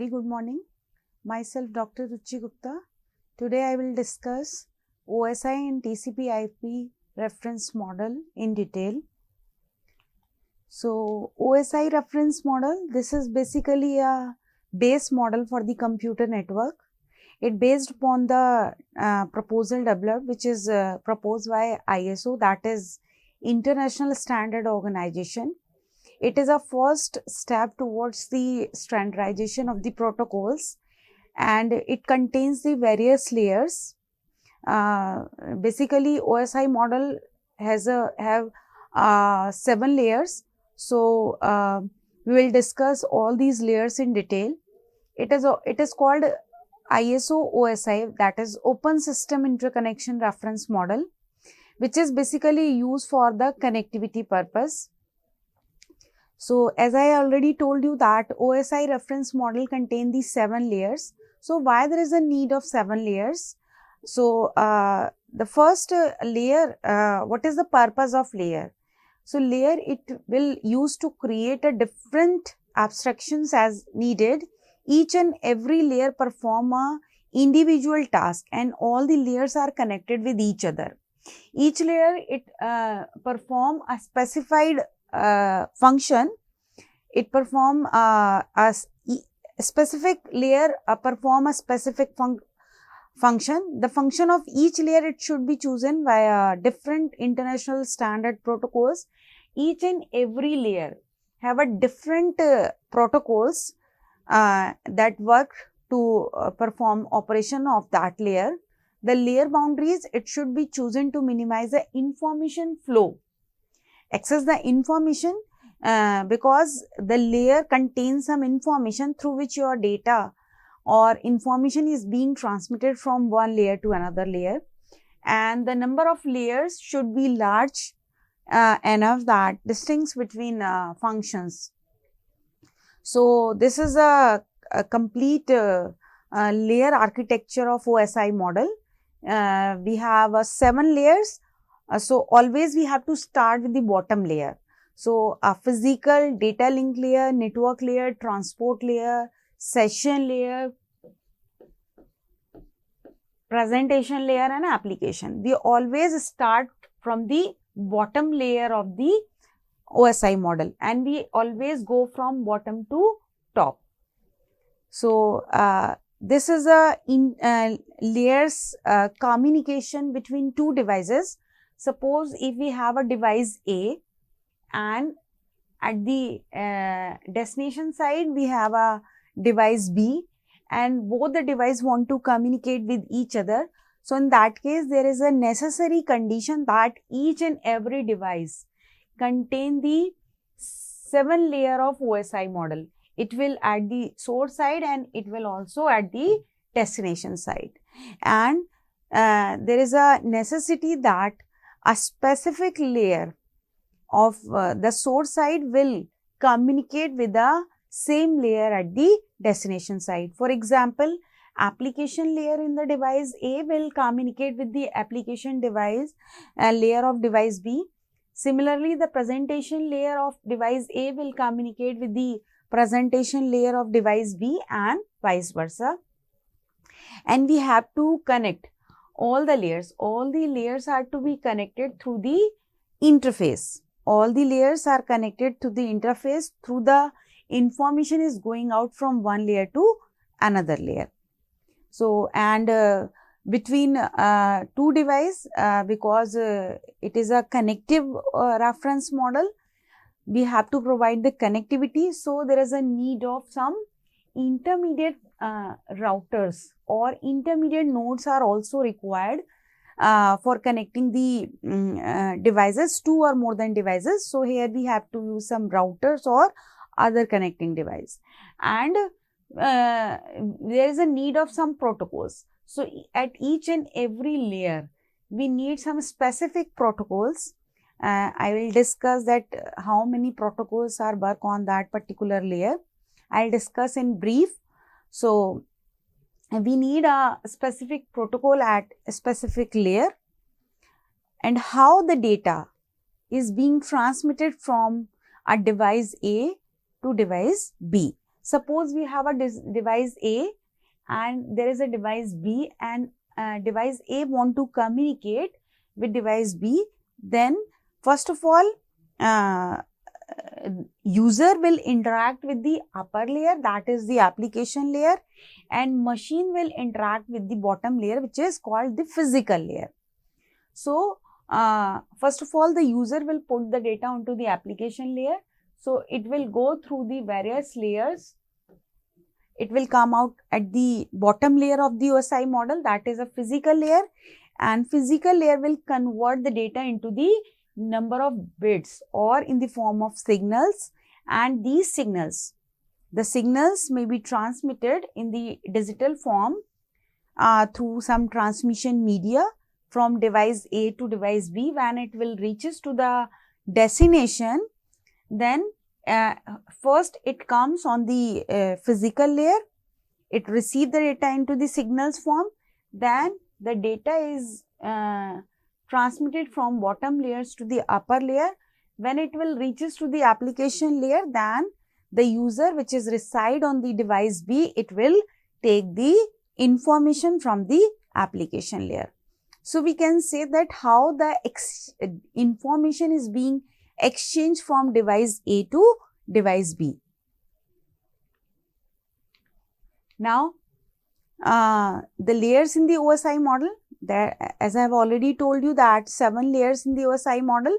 very good morning. Myself Dr. Ruchi Gupta. Today I will discuss OSI and TCP/IP reference model in detail. So OSI reference model, this is basically a base model for the computer network. It based upon the proposal developed, which is proposed by ISO, that is International Standard Organization. It is a first step towards the standardization of the protocols, and it contains the various layers. Basically, OSI model have 7 layers. So we will discuss all these layers in detail. It is called ISO OSI, that is Open System Interconnection Reference Model, which is basically used for the connectivity purpose. So as I already told you that OSI reference model contain these 7 layers. So why there is a need of 7 layers? So the first layer, what is the purpose of layer? So layer, it will use to create a different abstractions as needed. Each and every layer perform a individual task, and all the layers are connected with each other. Each layer, it perform a specified function. It perform a specific layer perform a specific function. The function of each layer, it should be chosen via different international standard protocols. Each and every layer have a different protocols that work to perform operation of that layer. The layer boundaries, it should be chosen to minimize the information flow, access the information, because the layer contains some information through which your data or information is being transmitted from one layer to another layer, and the number of layers should be large enough that distinguish between functions. So this is a complete layer architecture of OSI model. We have 7 layers. So always we have to start with the bottom layer. So a physical data link layer, network layer, transport layer, session layer, presentation layer, and application. We always start from the bottom layer of the OSI model, and we always go from bottom to top. So this is a layers communication between two devices. Suppose if we have a device A, and at the destination side we have a device B, and both the devices want to communicate with each other. So in that case, there is a necessary condition that each and every device contain the 7 layer of OSI model. It will at the source side, and it will also at the destination side. And there is a necessity that a specific layer of the source side will communicate with the same layer at the destination side. For example, application layer in the device A will communicate with the application device layer of device B. Similarly, the presentation layer of device A will communicate with the presentation layer of device B, and vice versa. And we have to connect all the layers. All the layers are to be connected through the interface. All the layers are connected to the interface through the information is going out from one layer to another layer. So, and between two devices, because it is a connective reference model, we have to provide the connectivity. So there is a need of some intermediate routers, or intermediate nodes are also required for connecting the devices, 2 or more than devices. So here we have to use some routers or other connecting device, and there is a need of some protocols. So at each and every layer we need some specific protocols. I will discuss that how many protocols are work on that particular layer. I'll discuss in brief. So we need a specific protocol at a specific layer, and how the data is being transmitted from a device A to device B. Suppose we have a device A and there is a device B, and device A want to communicate with device B. Then first of all, user will interact with the upper layer, that is the application layer, and machine will interact with the bottom layer, which is called the physical layer. So first of all, the user will put the data onto the application layer. So it will go through the various layers. It will come out at the bottom layer of the OSI model, that is a physical layer, and physical layer will convert the data into the number of bits or in the form of signals, and these signals, the signals may be transmitted in the digital form through some transmission media from device A to device B. When it will reaches to the destination, then first it comes on the physical layer, it receives the data into the signals form, then the data is transmitted from bottom layers to the upper layer. When it will reaches to the application layer, then the user which is reside on the device B, it will take the information from the application layer. So we can say that how the information is being exchanged from device A to device B. Now, the layers in the OSI model, there, as I have already told you, that 7 layers in the OSI model.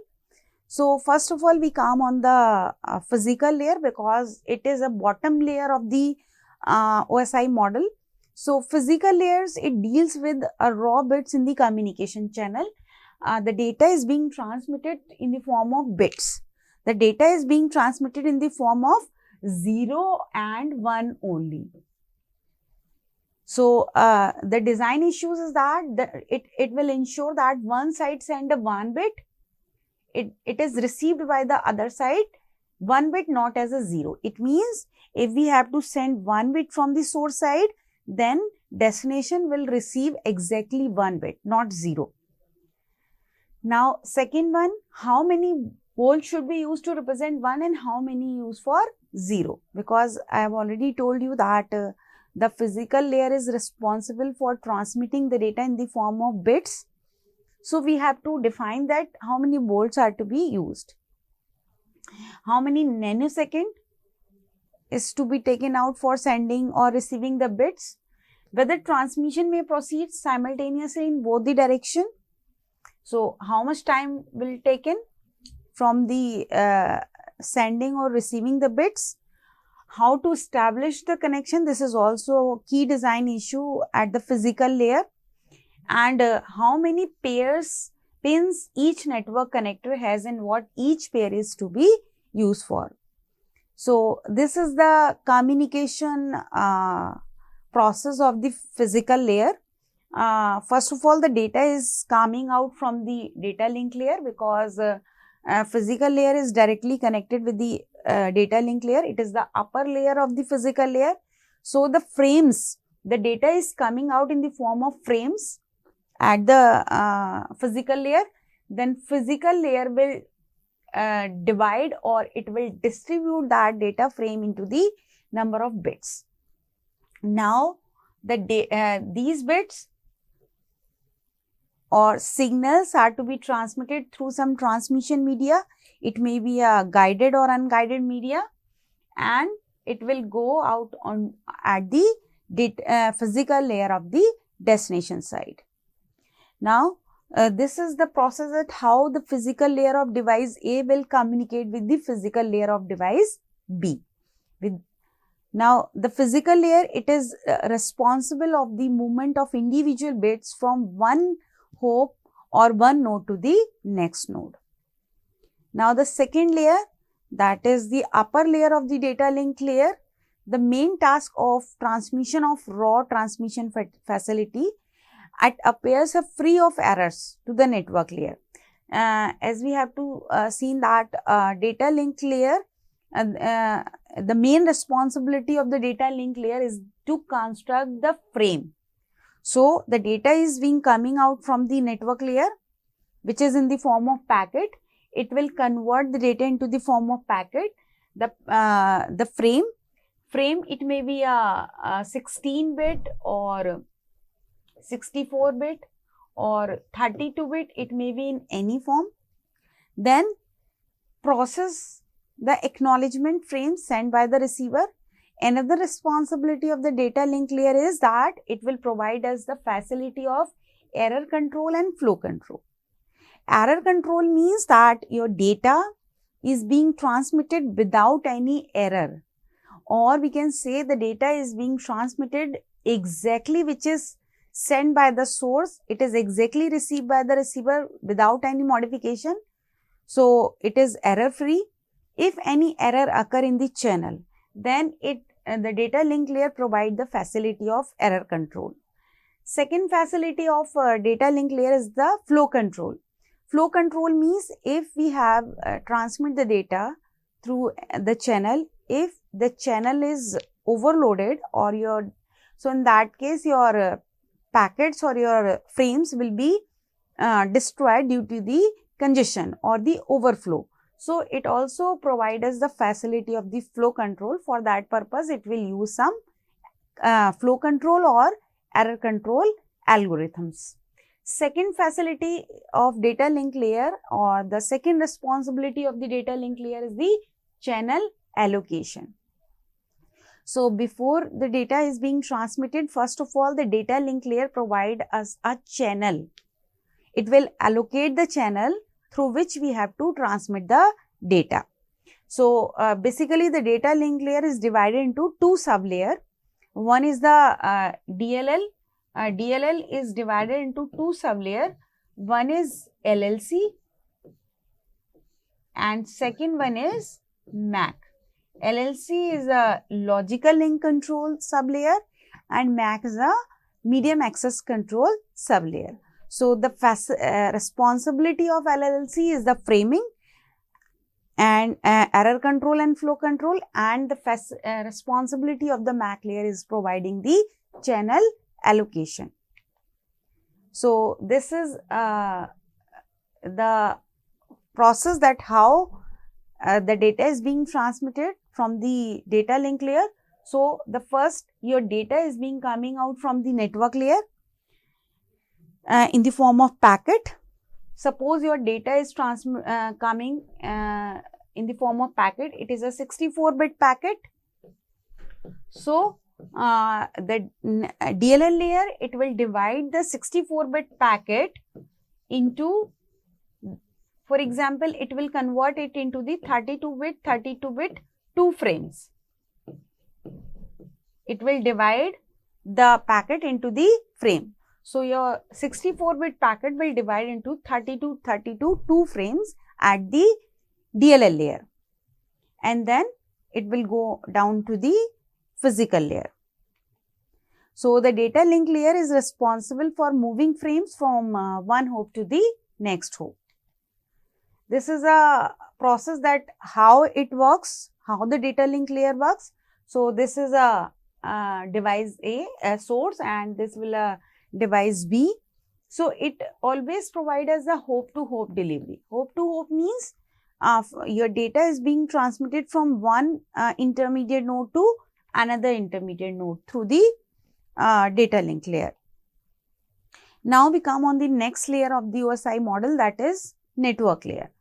So first of all, we come on the physical layer because it is a bottom layer of the OSI model. So physical layers, it deals with raw bits in the communication channel. The data is being transmitted in the form of bits. The data is being transmitted in the form of 0 and 1 only. So the design issues is that it will ensure that one side send a 1 bit, it is received by the other side 1 bit, not as a 0. It means if we have to send 1 bit from the source side, then destination will receive exactly 1 bit, not 0. Now second one, how many volts should be used to represent 1 and how many used for 0? Because I have already told you that the physical layer is responsible for transmitting the data in the form of bits. So we have to define that how many volts are to be used. How many nanosecond is to be taken out for sending or receiving the bits. Whether transmission may proceed simultaneously in both the direction. So how much time will taken from the sending or receiving the bits. How to establish the connection, this is also a key design issue at the physical layer. And how many pins each network connector has and what each pair is to be used for. So this is the communication process of the physical layer. First of all, the data is coming out from the data link layer because physical layer is directly connected with the data link layer. It is the upper layer of the physical layer. So the frames, the data is coming out in the form of frames at the physical layer. Then physical layer will divide or it will distribute that data frame into the number of bits. Now these bits or signals are to be transmitted through some transmission media. It may be a guided or unguided media, and it will go out on at the physical layer of the destination side. Now this is the process that how the physical layer of device A will communicate with the physical layer of device B. Now the physical layer, it is responsible of the movement of individual bits from one hop or one node to the next node. Now the second layer, that is the upper layer of the data link layer. The main task of transmission of raw transmission facility, it appears free of errors to the network layer. As we have to seen that data link layer, the main responsibility of the data link layer is to construct the frame. So the data is being coming out from the network layer, which is in the form of packet. It will convert the data into the form of packet. The frame frame, it may be a 16-bit or 64-bit or 32-bit, it may be in any form. Then process the acknowledgement frame sent by the receiver. Another responsibility of the data link layer is that it will provide us the facility of error control and flow control. Error control means that your data is being transmitted without any error, or we can say the data is being transmitted exactly which is sent by the source. It is exactly received by the receiver without any modification. So it is error free. If any error occur in the channel, then the data link layer provide the facility of error control. Second facility of data link layer is the flow control. Flow control means if we have transmit the data through the channel, if the channel is overloaded or so in that case your packets or your frames will be destroyed due to the congestion or the overflow. So it also provides us the facility of the flow control. For that purpose, it will use some flow control or error control algorithms. Second facility of data link layer, or the second responsibility of the data link layer, is the channel allocation. So before the data is being transmitted, first of all, the data link layer provide us a channel. It will allocate the channel through which we have to transmit the data. So basically the data link layer is divided into two sub-layer. One is the DLL. DLL is divided into two sub-layer. One is LLC and second one is MAC. LLC is a logical link control sub-layer and MAC is a medium access control sub-layer. So the responsibility of LLC is the framing and error control and flow control, and the responsibility of the MAC layer is providing the channel allocation. So this is the process that how the data is being transmitted from the data link layer. So the first, your data is being coming out from the network layer in the form of packet. Suppose your data is coming in the form of packet. It is a 64-bit packet. So the DLL layer, it will divide the 64-bit packet into, for example, it will convert it into the 32-bit 2 frames. It will divide the packet into the frame. So your 64-bit packet will divide into 32 2 frames at the DLL layer, and then it will go down to the physical layer. So the data link layer is responsible for moving frames from one hop to the next hop. This is a process that how it works, how the data link layer works. So this is a device a source, and this will a device B. So it always provides us a hop to hop delivery. Hop to hop means your data is being transmitted from one intermediate node to another intermediate node through the data link layer. Now we come on the next layer of the OSI model, that is network layer.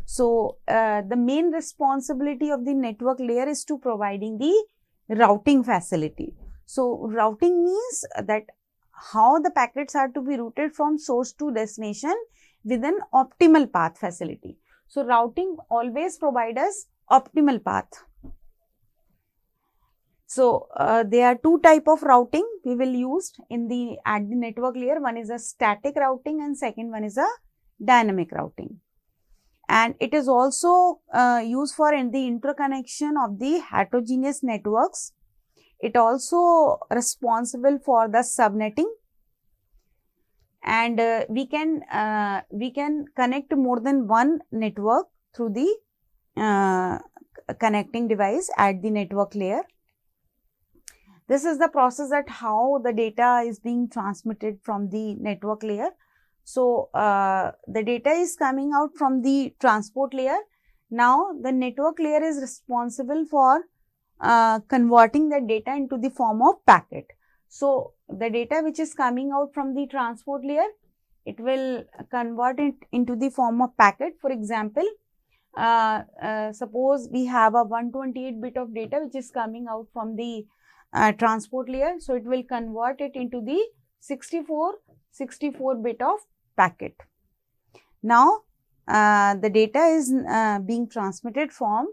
So the main responsibility of the network layer is to providing the routing facility. So routing means that how the packets are to be routed from source to destination with an optimal path facility. So routing always provides us optimal path. So there are two type of routing we will use at the network layer. One is a static routing and second one is a dynamic routing. And it is also used for in the interconnection of the heterogeneous networks. It also responsible for the subnetting, and we can connect more than one network through the connecting device at the network layer. This is the process that how the data is being transmitted from the network layer. So the data is coming out from the transport layer. Now the network layer is responsible for converting the data into the form of packet. So, the data which is coming out from the transport layer, it will convert it into the form of packet. For example, suppose we have a 128 bit of data which is coming out from the transport layer. So, it will convert it into the 64 bit of packet. Now, the data is being transmitted from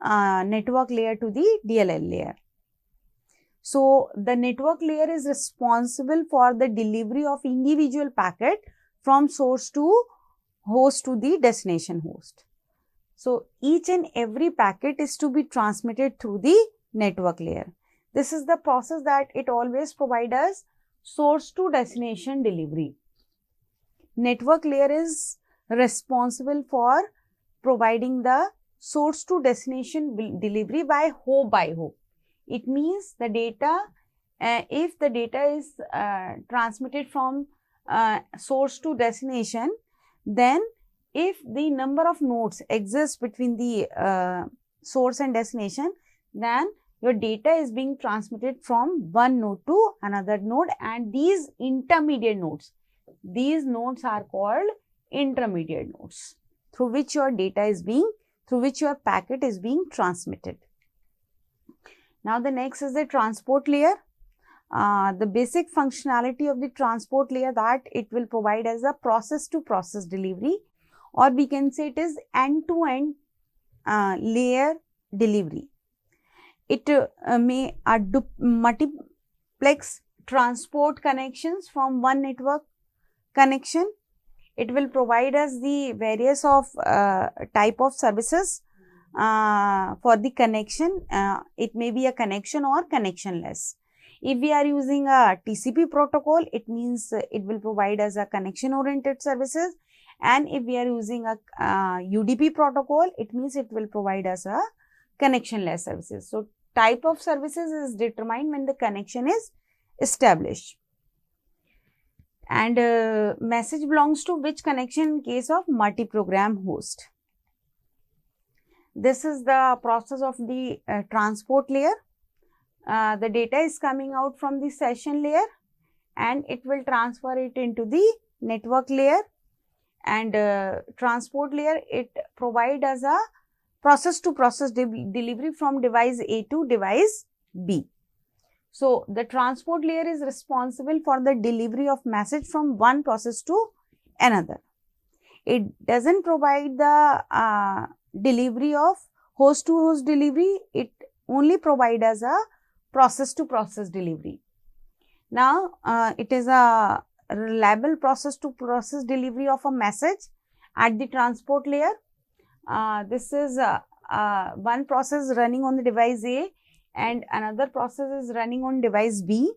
network layer to the DLL layer. So, the network layer is responsible for the delivery of individual packet from source to host to the destination host. So, each and every packet is to be transmitted through the network layer. This is the process that it always provides us source to destination delivery. Network layer is responsible for providing the source to destination delivery by hop by hop. It means the data, if the data is transmitted from source to destination, then if the number of nodes exists between the source and destination, then your data is being transmitted from one node to another node, and these intermediate nodes, these nodes are called intermediate nodes, through which your data is being, through which your packet is being transmitted. Now, the next is the transport layer. The basic functionality of the transport layer that it will provide as a process to process delivery, or we can say it is end to end layer delivery. It may multiplex transport connections from one network connection. It will provide us the various of type of services for the connection. It may be a connection or connectionless. If we are using a TCP protocol, it means it will provide us a connection oriented services, and if we are using a UDP protocol, it means it will provide us a connectionless services. So, type of services is determined when the connection is established. And message belongs to which connection in case of multi-program host. This is the process of the transport layer. The data is coming out from the session layer and it will transfer it into the network layer, and transport layer, it provide us a process to process delivery from device A to device B. So, the transport layer is responsible for the delivery of message from one process to another. It does not provide the delivery of host to host delivery, it only provides us a process to process delivery. Now, it is a reliable process to process delivery of a message at the transport layer. This is one process running on the device A and another process is running on device B,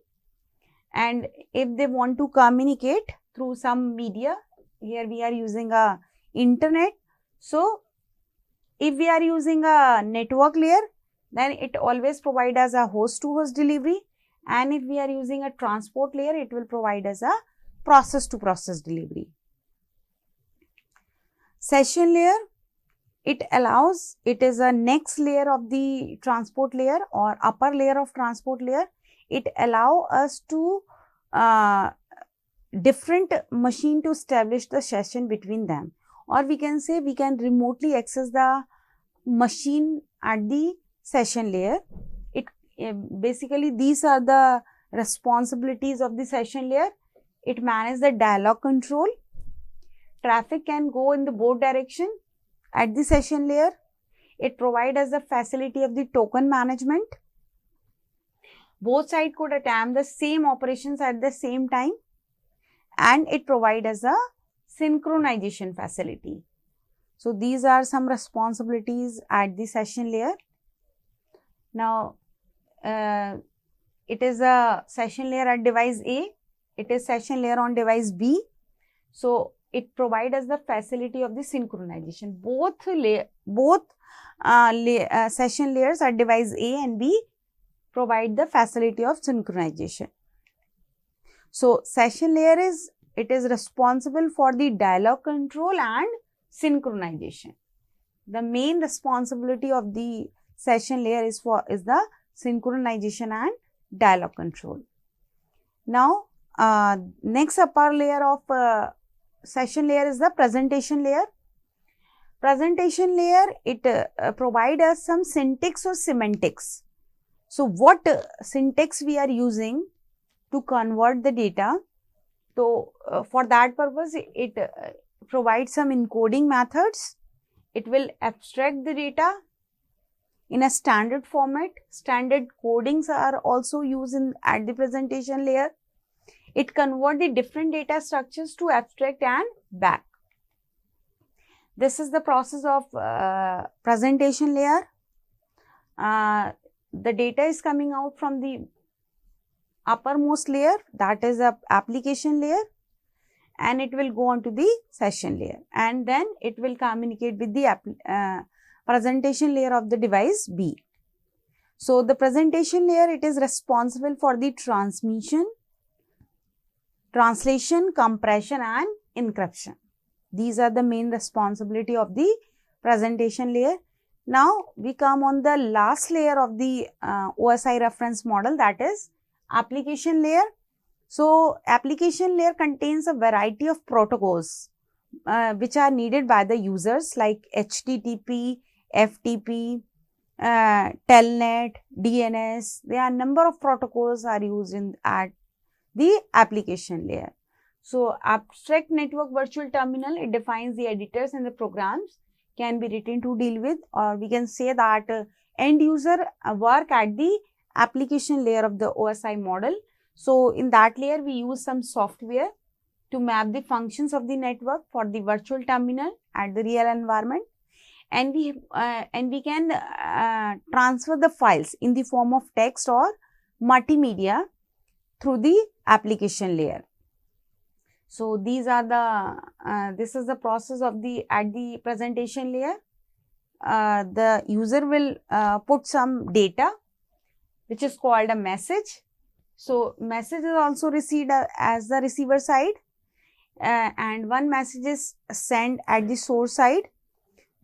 and if they want to communicate through some media, here we are using a internet. So, if we are using a network layer, then it always provides us a host to host delivery, and if we are using a transport layer, it will provide us a process to process delivery. Session layer, it allows, it is a next layer of the transport layer or upper layer of transport layer. It allow us to different machine to establish the session between them, or we can say we can remotely access the machine at the session layer. It basically these are the responsibilities of the session layer. It manages the dialog control. Traffic can go in the both direction at the session layer. It provides us the facility of the token management. Both sides could attempt the same operations at the same time, and it provides us a synchronization facility. So, these are some responsibilities at the session layer. Now, it is a session layer at device A, it is session layer on device B. So, it provides us the facility of the synchronization. Both session layers at device A and B provide the facility of synchronization. So, session layer is, it is responsible for the dialog control and synchronization. The main responsibility of the session layer is the synchronization and dialog control. Now, next upper layer of session layer is the presentation layer. Presentation layer, it provides us some syntax or semantics. So, what syntax we are using to convert the data? So, for that purpose, it provides some encoding methods. It will abstract the data in a standard format. Standard codings are also used at the presentation layer. It converts the different data structures to abstract and back. This is the process of presentation layer. The data is coming out from the uppermost layer, that is the application layer, and it will go on to the session layer, and then it will communicate with the presentation layer of the device B. So, the presentation layer, it is responsible for the transmission, translation, compression and encryption. These are the main responsibility of the presentation layer. Now, we come on the last layer of the OSI reference model, that is application layer. So, application layer contains a variety of protocols which are needed by the users like HTTP, FTP, Telnet, DNS. There are a number of protocols are used at the application layer. So, abstract network virtual terminal, it defines the editors and the programs can be written to deal with, or we can say that end user work at the application layer of the OSI model. So, in that layer we use some software to map the functions of the network for the virtual terminal at the real environment, and we can transfer the files in the form of text or multimedia through the application layer. So, these are the this is the process of the at the presentation layer. The user will put some data which is called a message. So, message is also received as the receiver side, and one message is sent at the source side.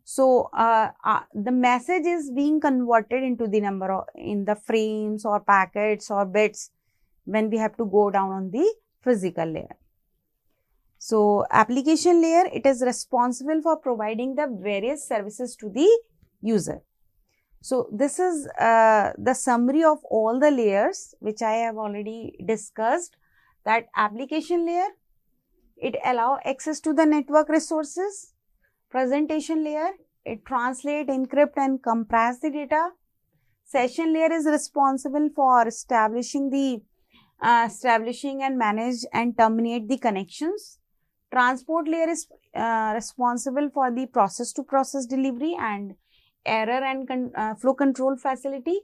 So, the message is being converted into the number of in the frames or packets or bits when we have to go down on the physical layer. So, application layer, it is responsible for providing the various services to the user. So, this is the summary of all the layers which I have already discussed. That application layer, it allows access to the network resources. Presentation layer, it translate, encrypt and compress the data. Session layer is responsible for establishing and manage and terminate the connections. Transport layer is responsible for the process to process delivery and error and flow control facility.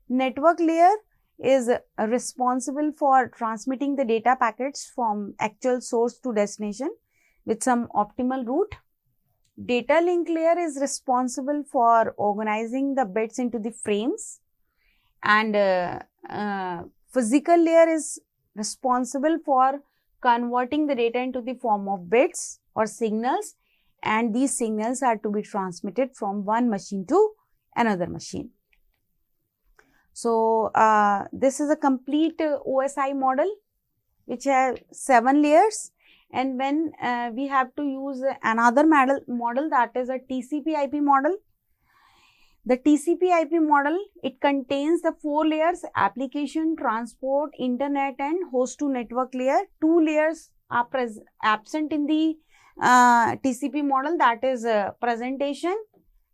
Network layer is responsible for transmitting the data packets from actual source to destination with some optimal route. Data link layer is responsible for organizing the bits into the frames, and physical layer is responsible for converting the data into the form of bits or signals, and these signals are to be transmitted from one machine to another machine. So, this is a complete OSI model which has 7 layers, and when we have to use another model that is a TCP/IP model. The TCP/IP model, it contains the 4 layers: application, transport, internet and host to network layer. 2 layers are absent in the TCP model, that is presentation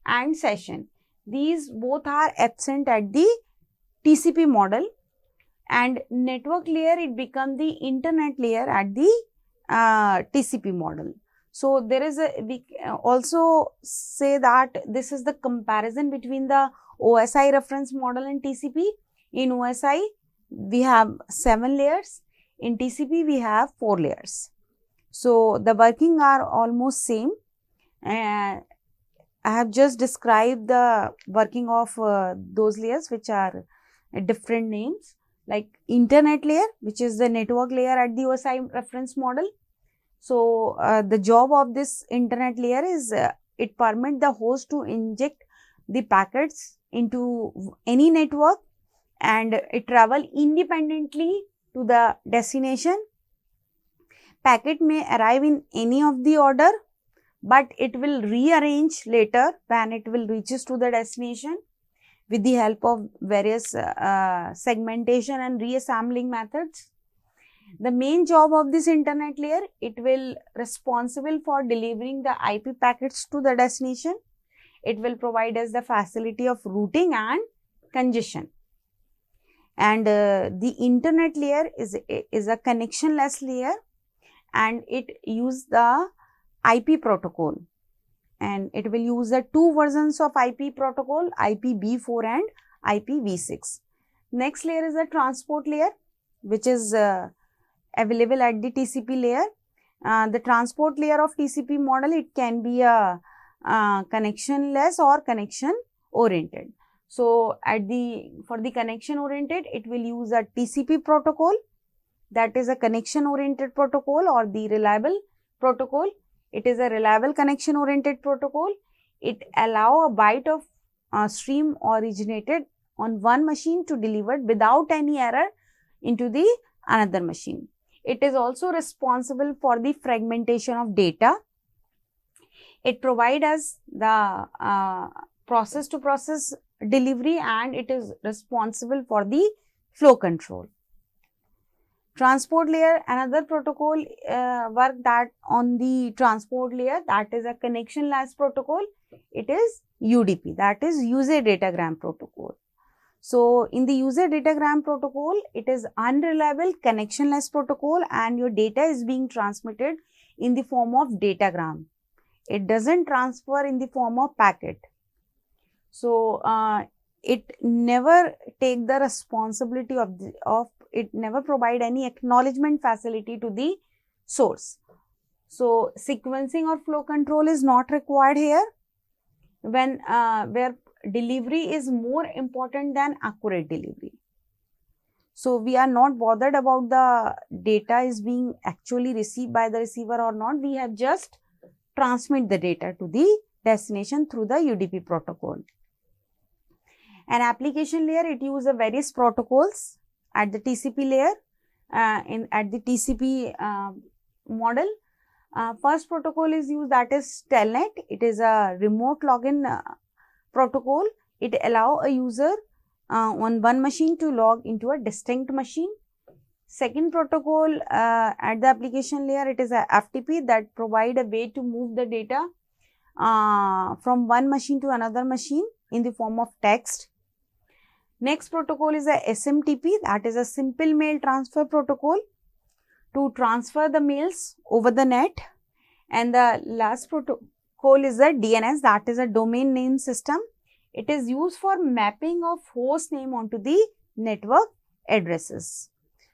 and session. These both are absent at the TCP model, and network layer, it becomes the internet layer at the TCP model. So, there is we also say that this is the comparison between the OSI reference model and TCP. In OSI, we have 7 layers. In TCP, we have 4 layers. So, the working are almost same. I have just described the working of those layers which are different names, like internet layer, which is the network layer at the OSI reference model. So, the job of this internet layer is it permits the host to inject the packets into any network and it travel independently to the destination. Packet may arrive in any of the order, but it will rearrange later when it will reaches to the destination with the help of various segmentation and reassembling methods. The main job of this internet layer, it will responsible for delivering the IP packets to the destination. It will provide us the facility of routing and congestion. And the internet layer is a connectionless layer, and it use the IP protocol, and it will use the two versions of IP protocol, IPv4 and IPv6. Next layer is the transport layer, which is available at the TCP layer. The transport layer of TCP model, it can be a connectionless or connection oriented. So for the connection oriented, it will use a TCP protocol, that is a connection oriented protocol, or the reliable protocol. It is a reliable connection oriented protocol. It allow a byte of stream originated on one machine to delivered without any error into the another machine. It is also responsible for the fragmentation of data. It provides us the process to process delivery, and it is responsible for the flow control. Transport layer, another protocol work that on the transport layer, that is a connectionless protocol. It is UDP, that is user datagram protocol. So in the user datagram protocol, it is unreliable connectionless protocol, and your data is being transmitted in the form of datagram. It doesn't transfer in the form of packet. So it never take the responsibility of it never provide any acknowledgement facility to the source. So sequencing or flow control is not required here, when where delivery is more important than accurate delivery. So we are not bothered about the data is being actually received by the receiver or not. We have just transmit the data to the destination through the UDP protocol. An application layer, it uses various protocols at the TCP layer, at the TCP model. First protocol is used, that is Telnet. It is a remote login protocol. It allows a user on one machine to log into a distinct machine. Second protocol at the application layer, it is a FTP that provide a way to move the data from one machine to another machine in the form of text. Next protocol is a SMTP, that is a simple mail transfer protocol to transfer the mails over the net. And the last protocol is a DNS, that is a domain name system. It is used for mapping of host name onto the network addresses.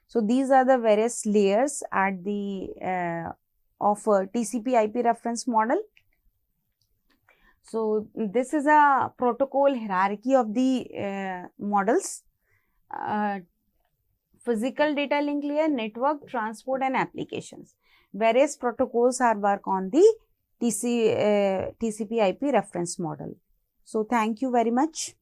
So these are the various layers at the of TCP IP reference model. So this is a protocol hierarchy of the models: physical data link layer, network, transport and applications. Various protocols are work on the TCP IP reference model. So thank you very much.